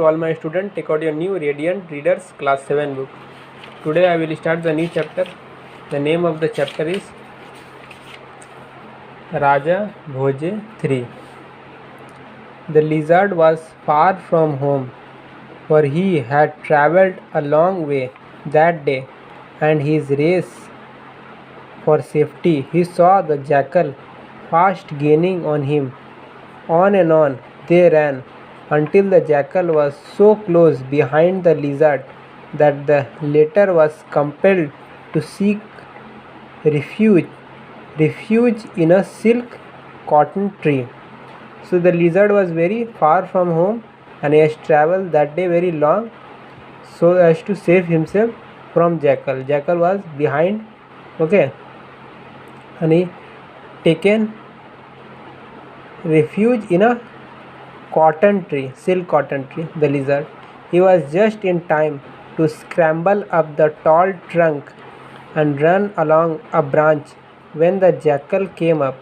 to all my students. Take out your new Radiant Readers Class 7 book. Today I will start the new chapter. The name of the chapter is Raja Bhoje 3. The lizard was far from home, for he had travelled a long way that day, and his race for safety he saw the jackal fast gaining on him. On and on they ran until the jackal was so close behind the lizard that the latter was compelled to seek refuge in a silk cotton tree. So the lizard was very far from home and he has travelled that day very long so as to save himself from jackal. Jackal was behind, okay, and he taken refuge in a cotton tree, silk cotton tree, the lizard. He was just in time to scramble up the tall trunk and run along a branch when the jackal came up.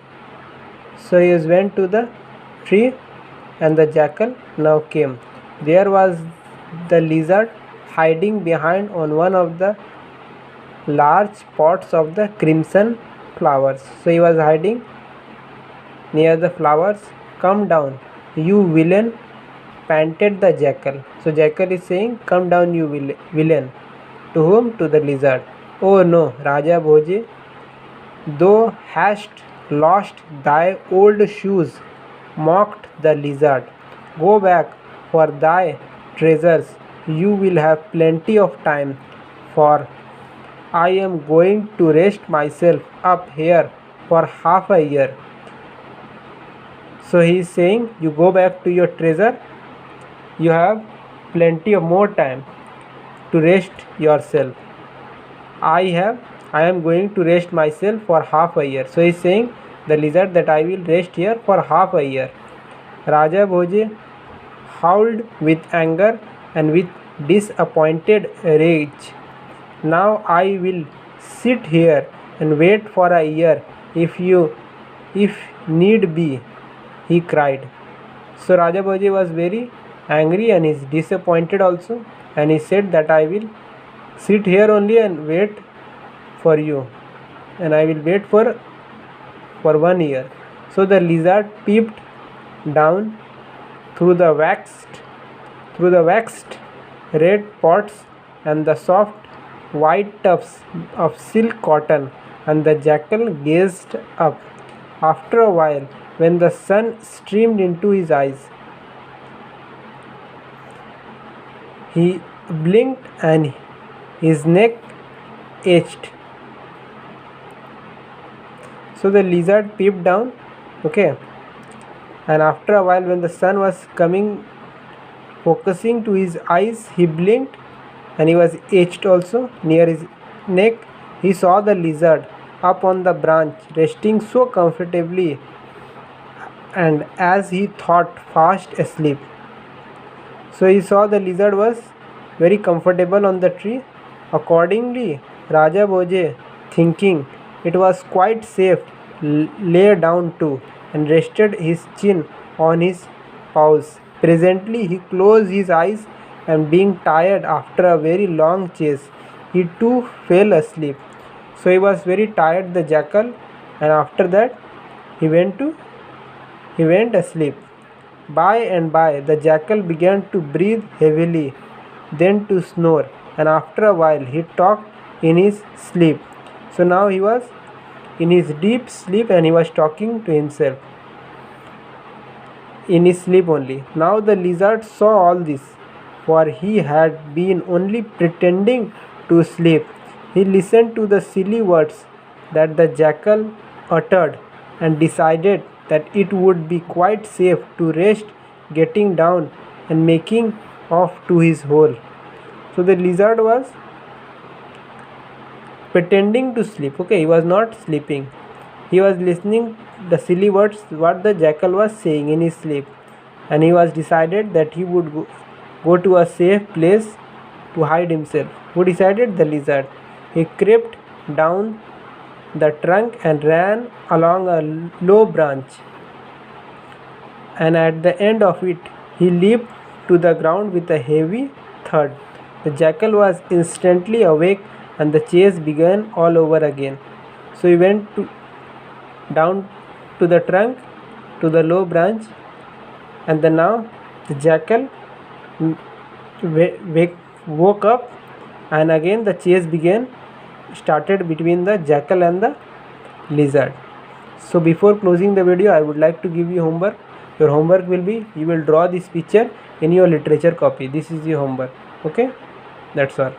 So he went to the tree and the jackal now came. There was the lizard hiding behind on one of the large pots of the crimson flowers. So he was hiding near the flowers. Come down, you villain, panted the jackal. So jackal is saying, come down, you villain. To whom? To the lizard. Oh no, Raja Bhoje, thou hast lost thy old shoes, mocked the lizard. Go back for thy treasures. You will have plenty of time, for I am going to rest myself up here for half a year. So he is saying, you go back to your treasure, you have plenty of more time to rest yourself. I am going to rest myself for half a year. So he is saying, the lizard, that I will rest here for half a year. Raja Bhoje howled with anger and with disappointed rage. Now I will sit here and wait for a year if need be, he cried. So Raja Bhoje was very angry and is disappointed also, and he said that I will sit here only and wait for you, and I will wait for 1 year. So the lizard peeped down through the waxed red pots and the soft white tufts of silk cotton, and the jackal gazed up. After a while, when the sun streamed into his eyes, he blinked and his neck ached. So the lizard peeped down, okay, and after a while when the sun was focusing to his eyes, he blinked and he was itched also near his neck. He saw the lizard up on the branch, resting so comfortably, and as he thought, fast asleep. So he saw the lizard was very comfortable on the tree. Accordingly, Raja Bhoje, thinking it was quite safe, lay down too and rested his chin on his paws. Presently he closed his eyes, and being tired after a very long chase, he too fell asleep. So he was very tired, the jackal, and after that he went asleep. By and by the jackal began to breathe heavily, then to snore, and after a while he talked in his sleep. So now he was in his deep sleep and he was talking to himself in his sleep only. Now the lizard saw all this, for he had been only pretending to sleep. He listened to the silly words that the jackal uttered and decided that it would be quite safe to rest, getting down and making off to his hole. So the lizard was pretending to sleep, okay, he was not sleeping. He was listening the silly words what the jackal was saying in his sleep, and he was decided that he would go to a safe place to hide himself. Who decided? The lizard. He crept down the trunk and ran along a low branch, and at the end of it he leaped to the ground with a heavy thud. The jackal was instantly awake and the chase began all over again. So he went down to the trunk, to the low branch, and then now the jackal woke up, and again the chase started between the jackal and the lizard. So before closing the video, I would like to give you homework. Your homework will be, you will draw this picture in your literature copy. This is your homework. Okay, that's all.